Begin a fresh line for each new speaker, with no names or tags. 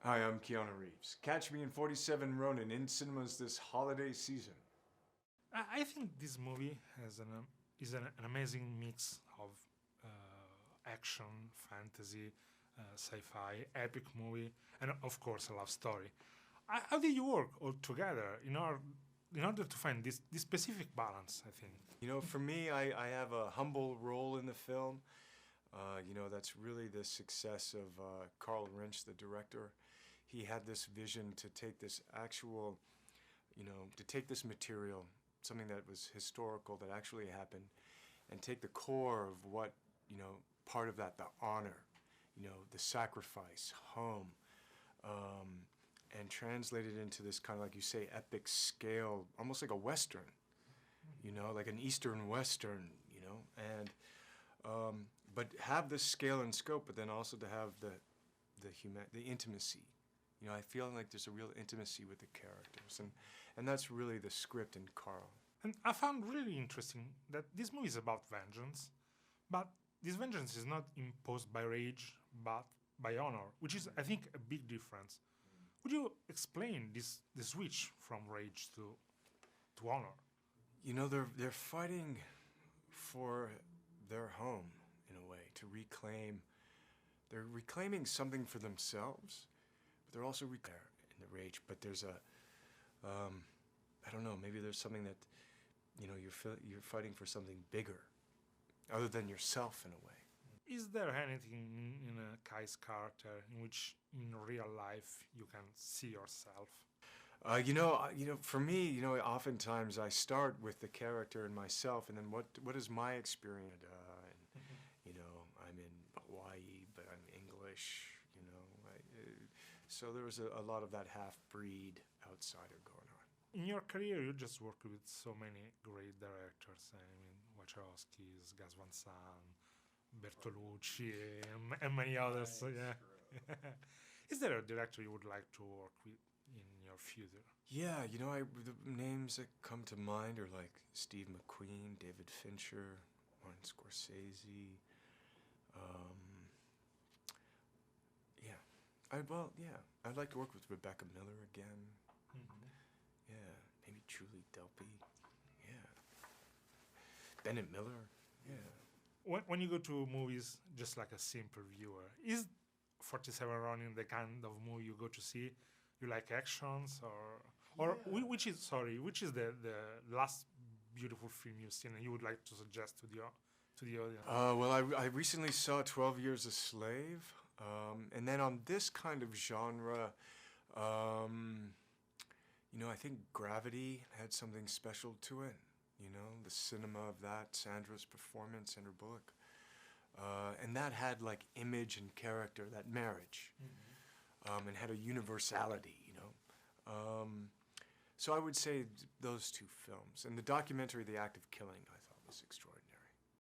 Hi, I'm Keanu Reeves. Catch me in 47 Ronin in cinemas this holiday season.
I think this movie is an amazing mix of action, fantasy, sci-fi, epic movie, and of course a love story. How did you work all together in order to find this specific balance? I think.
You know, for me, I have a humble role in the film. That's really the success of Carl Lynch, the director. He had this vision to take this actual, to take this material, something that was historical, that actually happened, and take the core of what, part of that, the honor, the sacrifice, home, and translate it into this kind of, like you say, epic scale, almost like a Western, like an Eastern Western, and but have this scale and scope, but then also to have the intimacy. I feel like there's a real intimacy with the characters, and that's really the script in Carl.
And I found really interesting that this movie is about vengeance, but this vengeance is not imposed by rage, but by honor, which is, I think, a big difference. Would you explain this the switch from rage to honor?
They're fighting for their home in a way, to reclaim. They're reclaiming something for themselves, but they're also in the rage. But there's I don't know, maybe there's something that, you're fighting for something bigger, other than yourself in a way.
Is there anything in Kai's character in which, in real life, you can see yourself?
For me, oftentimes I start with the character and myself, and then what is my experience? I'm in Hawaii, but I'm English. So there was a lot of that half-breed outsider going on.
In your career, you just worked with so many great directors. I mean, Wachowski's, Gus Van Sant, Bertolucci, and many others. So, yeah. Is there a director you would like to work with in your future?
Yeah, the names that come to mind are like Steve McQueen, David Fincher, Martin Scorsese. I'd like to work with Rebecca Miller again.
Mm-hmm.
Yeah, maybe Julie Delpy. Yeah, Bennett Miller. Yeah.
When you go to movies, just like a simple viewer, is 47 Ronin the kind of movie you go to see? You like actions, or
Yeah.
which is the last beautiful film you've seen and you would like to suggest to the audience?
Well, I recently saw 12 Years a Slave, and then on this kind of genre, I think Gravity had something special to it. The cinema of that, Sandra's performance, Sandra Bullock, and that had like image and character, that marriage, and had a universality. So I would say those two films, and the documentary, The Act of Killing, I thought was extraordinary.